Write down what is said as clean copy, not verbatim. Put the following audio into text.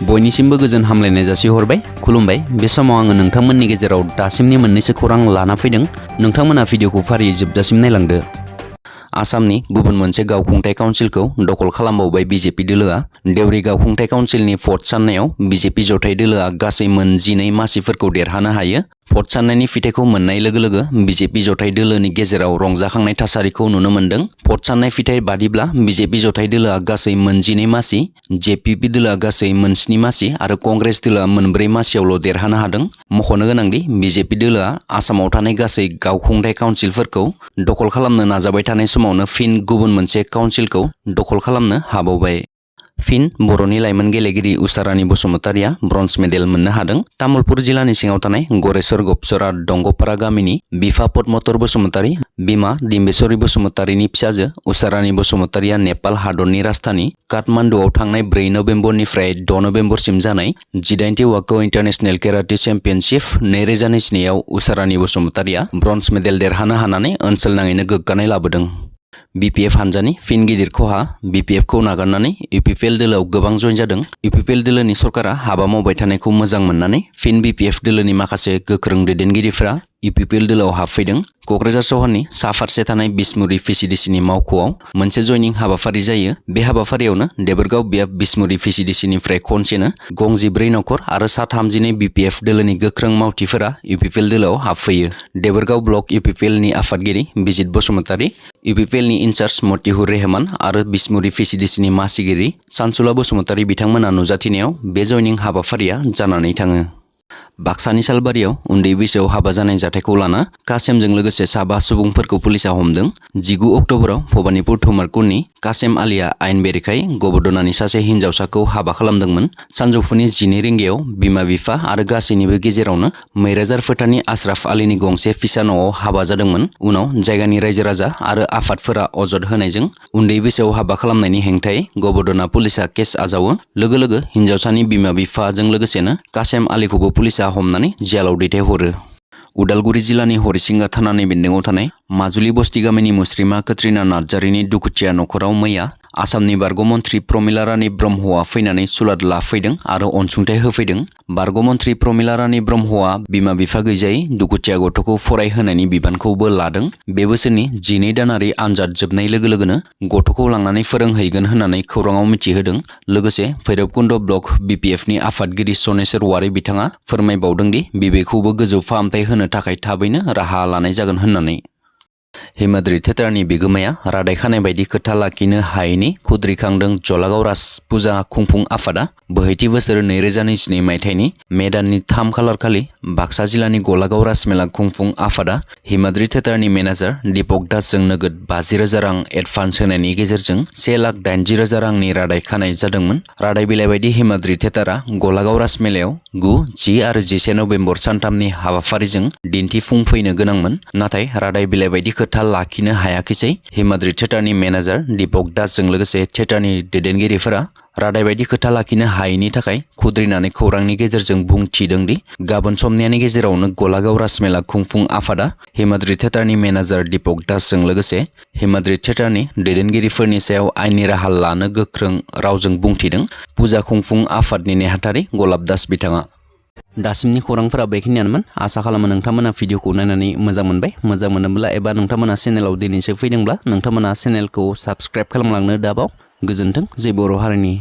बयनिसिमबो गोजोन हामलायनाय जासिहरबाय खुलुमबाय बे समाव आङो नोंथांमोननि गेजेराव दासिमनि मोननैसो खौरां लाना फैदों नोंथांमोना भिडिअखौ फारियै जोबजासिम नायलांदो। आसामनि गुबुन मोनसे गावखुंथाय काउन्सिलखौ दखल खालामबावबाय बिजेपि दोलोआ। देवरी गावखुंथाय काउन्सिलनि भट साननायाव बिजेपि जथाय दोलोआ गासै मोन 12 मासिफोरखौ देरहानो हायो। भट साननायनि फिथायखौ मोननाय लोगो लोगो बिजेपि जथाय दोलोनि गेजेराव रंजाखांनाय थासारिखौ नुनो मोन्दों। भट साननाय फिथाय बादिब्ला बिजेपि जथाय दोलोआ गासै मोन 12 मासि, जेपिपि दोलोआ गासै मोन 7 मासि आरो कंग्रेस दोलोआ मोन 4 मासियावल' देरहानो हादों। मख'नो गोनांदि बिजेपि दोलोआ आसामाव थानाय गासै गावखुंथाय काउन्सिलफोरखौ दखल खालामनो नाजाबाय थानाय समावनो फिन गुबुन मोनसे काउन्सिलखौ दखल खालामनो हाबावबाय। फिन बर'नि लाइमोन गेलेगिरि उषारानी बसुमतारीया ब्रन्ज मेडेल मोननो हादों। तामुलपुर जिल्लानि सिङाव थानाय गरेस्वर गपसरा दंगपारा गामिनि बिफा पद्मतर बसुमतारी, बिमा डिम्बेश्वरी बसुमतारीनि फिसाजो उषारानी बसुमतारीया नेपाल हादरनि राजधानी काठमान्डुआव थांनाय 4 नभेम्बरनिफ्राय 6 नभेम्बरसिम जानाय 18थि वाको इन्टारनेशनेल केराटे चेम्पियनशिप 2022 आव उषारानी बसुमतारीया ब्रन्ज मेडेल देरहानो हानानै ओनसोल नाङैनो गोग्गानाय लाबोदों। बिपिएफ हानजानि फिन गिदिर खहा बिपिएफखौ नागारनानै इउपिपिएल दोलोआव गोबां जइन जादों। इउपिपिएल दोलोनि सरकारा हाबा मावबाय थानायखौ मोजां मोननानै फिन बिपिएफ दोलोनि माखासे गोख्रों दैदेनगिरिफोरा इउपिपिएल दोलोआव हाबफैदों। क'क्राझार सहरनि सा फारसे थानाय बिसमुरि भिसिडिसिनि मावख'आव मोनसे जयनिं हाबाफारि जायो। बे हाबाफारियावनो देबोरगाव बियाब बिसमुरि भिसिडिसिनिफ्राय खनसेनो गं 14 नखर आरो सा 32 बिपिएफ दोलोनि गोख्रों मावथिफोरा इउपिपिएल दोलोआव हाबफैयो। देबोरगाव ब्लक इउपिपिएलनि आफादगिरि बिजित बसुमतारी, इउपिपिएलनि इनचार्ज मतिहुर रेहमान आरो बिसमुरि भिसिडिसिनि मासिगिरि सानसुला बसुमतारी बिथांमोना नुजाथिनायाव बे जयनिं हाबाफारिया जानानै थाङो। बाक्सानि सालबारियाव उन्दै बैसोआव हाबा जानाय जाथायखौ लाना कासेमजों लोगोसे 5 सुबुंफोरखौ पुलिसा हमदों। 19 अक्ट'बराव भबानिपुर थुमारकुननि कासेम आलीआ आयेन बेरेखायै गबर्धनानि सासे हिन्जावसाखौ हाबा खालामदोंमोन। सानजौफुनि 12 रिंगायाव बिमा-बिफा आरो गासैनिबो गेजेरावनो मैराजार फोथारनि आशराफ आलीनि गंसे फिसा न'आव हाबा जादोंमोन। उनाव जायगानि रायजो-राजा आरो आफादफोरा अजद होनायजों उन्दै बैसोआव हाबा खालामनायनि हेंथायै गबर्धना पुलिसा केस आजावो। लोगो लोगो हिन्जावसानि बिमा-बिफाजों लोगोसेनो कासेम आलीखौबो पुलिसा हमनानै जेलाव दैथायहरो। उदालगुरि जिल्लानि हरिसिंगा थानानि बेन्दोङाव थानाय माजुलि बस्ति गामिनि मुस्रिमा कट्रिना नार्जारिनि दुखुथिया नखराव मैया आसामनि बारग' मन्थ्रि प्रमिला रानी ब्रह्मआ फैनानै सुलाद लाफैदों आरो अनसुंथाइ होफैदों। बारग' मन्थ्रि प्रमिला रानी ब्रह्मआ बिमा-बिफा गैजायै दुखुथिया गथ'खौ फरायहोनायनि बिबानखौबो लादों। बे बोसोरनि 12 दानारि आनजाद जोबनाय लोगो लोगोनो गथ'खौ लांनानै फोरोंहैगोन होननानै खौराङाव मिथिहोदों। लोगोसे भैरबकुन्द ब्लक बिपिएफनि आफादगिरि सनेश्वर वारी बिथाङा फोरमायबावदों दि बिबैखौबो गोजौ फाहामथाय होनो थाखाय थाबैनो राहा लानाय जागोन होननानै। हिमाद्रि थियेटारनि बिगोमाया रादाय खानाय बायदि खोथा लाखिनो हायैनि खुद्रिखांदों जलागाव राज फुजा खुंफुं आफादा। बोहैथि बोसोर 2022 मायथाइनि मे दाननि 3 खालार खालि बाक्सा जिल्लानि गलागाव राजमेला खुंफुं आफादा हिमाद्रि थियेटारनि मेनेजार दीपक दासजों नोगोद 50,000 रां एडभान्स होनायनि गेजेरजों 1,80,000 रांनि रादाय खानाय जादोंमोन। रादाय बिलाइ बायदि हिमाद्रि थियेटारा गलागाव राजमेलायाव 9, 10 आरो 11 नभेम्बर सानथामनि हाबाफारिजों दिन्थिफुंफैनो गोनांमोन। नाथाय रादाय बिलाइ बायदि खोथा लाखिनो हायाखिसै। हिमाद्रि थियेटारनि मेनेजार दीपक दासजों लोगोसे थियेटारनि दैदेनगिरिफोरा रादाय बायदि खोथा लाखिनो हायैनि थाखाय खुद्रिनानै खौरांनि गेजेरजों बुंथिदों दि गाबोन समनियानि गेजेरावनो गलागाव राजमेला खुंफुं आफादा हिमाद्रि थियेटारनि मेनेजार दीपक दासजों लोगोसे हिमाद्रि थियेटारनि दैदेनगिरिफोरनि सायाव आयेननि राहा लानो गोख्रों रावजों बुंथिदों। फुजा खुंफुं आफादनि नेहाथारि गलाब दास बिथाङा। दासिमनि खौरांफोरा बेखिनियानोमोन। आसा खालामो नोंथांमोना भिडिअखौ नायनानै मोजां मोनबाय। मोजां मोनोब्ला एबा नोंथांमोना चेनेलाव दिनैसो फैदोंब्ला नोंथांमोना चेनेलखौ साबस्क्राइब खालामलांनो दाबाव। गोजोन्थों। जय बर' हारिनि।